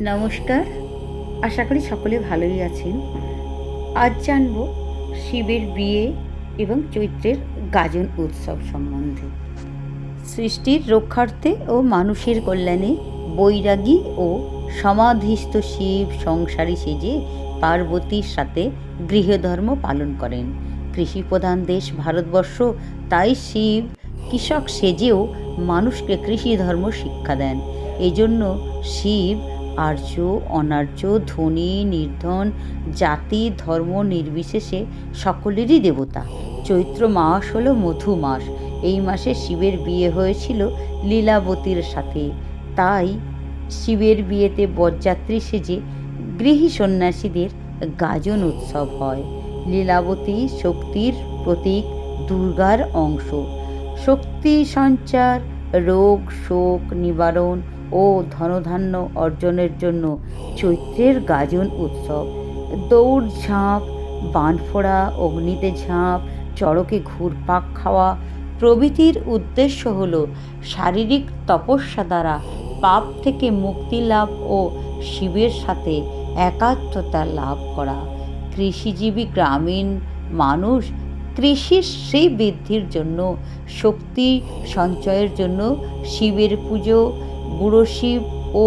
নমস্কার, আশা করি সকলে ভালোই আছেন। আজ জানব শিবের বিয়ে এবং চৈত্রের গাজন উৎসব সম্বন্ধে। সৃষ্টির রক্ষার্থে ও মানুষের কল্যাণে বৈরাগী ও সমাধিস্থ শিব সংসারী সেজে পার্বতীর সাথে গৃহধর্ম পালন করেন। কৃষিপ্রধান দেশ ভারতবর্ষ, তাই শিব কৃষক সেজেও মানুষকে কৃষি ধর্ম শিক্ষা দেন। এজন্য শিব আর্য অনার্য, ধনী নির্ধন, জাতি ধর্ম নির্বিশেষে সকলেরই দেবতা। চৈত্র মাস হলো মধু মাস। এই মাসে শিবের বিয়ে হয়েছিল লীলাবতীর সাথে। তাই শিবের বিয়েতে বরযাত্রী সেজে গৃহী সন্ন্যাসীদের গাজন উৎসব হয়। লীলাবতী শক্তির প্রতীক, দুর্গার অংশ। শক্তি সঞ্চার, রোগ শোক নিবারণ ও ধনধান্য অর্জনের জন্য চৈত্রের গাজন উৎসব। দৌড় ঝাঁপ, বানফোড়া, অগ্নিতে ঝাঁপ, চড়কে ঘুরপাক খাওয়া প্রভৃতির উদ্দেশ্য হল শারীরিক তপস্যা দ্বারা পাপ থেকে মুক্তি লাভ ও শিবের সাথে একাত্মতা লাভ করা। কৃষিজীবী গ্রামীণ মানুষ কৃষির সেই বৃদ্ধির জন্য, শক্তি সঞ্চয়ের জন্য শিবের পুজো, বুড়ো শিব ও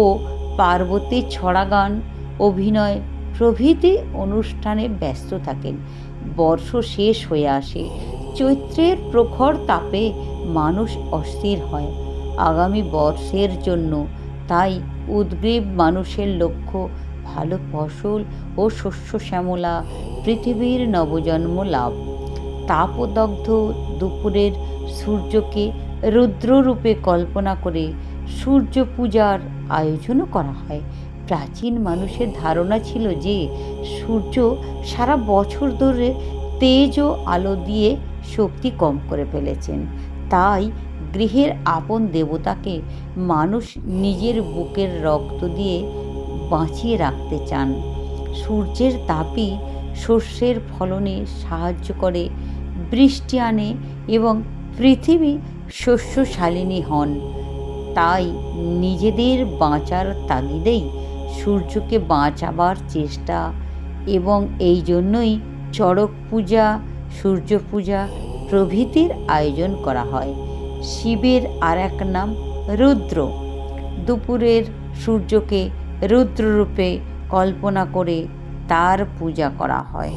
পার্বতীর ছড়াগান, অভিনয় প্রভৃতি অনুষ্ঠানে ব্যস্ত থাকেন। বর্ষ শেষ হয়ে আসে। চৈত্রের প্রখর তাপে মানুষ অস্থির হয় আগামী বর্ষের জন্য। তাই উদ্গ্রীব মানুষের লক্ষ্য ভালো ফসল ও শস্য শ্যামলা, পৃথিবীর নবজন্ম লাভ। তাপদগ্ধ দুপুরের সূর্যকে রুদ্ররূপে কল্পনা করে সূর্য পূজার আয়োজনও করা হয়। প্রাচীন মানুষের ধারণা ছিল যে সূর্য সারা বছর ধরে তেজ ও আলো দিয়ে শক্তি কম করে ফেলেছেন। তাই গৃহের আপন দেবতাকে মানুষ নিজের বুকের রক্ত দিয়ে বাঁচিয়ে রাখতে চান। সূর্যের তাপই শস্যের ফলনে সাহায্য করে, বৃষ্টি আনে এবং পৃথিবী শস্যশালিনী হন। তাই নিজেদের বাঁচার তাগিদেই সূর্যকে বাঁচাবার চেষ্টা, এবং এই জন্যই চড়ক পূজা, সূর্য পূজা প্রভৃতির আয়োজন করা হয়। শিবের আর এক নাম রুদ্র। দুপুরের সূর্যকে রুদ্ররূপে কল্পনা করে তার পূজা করা হয়।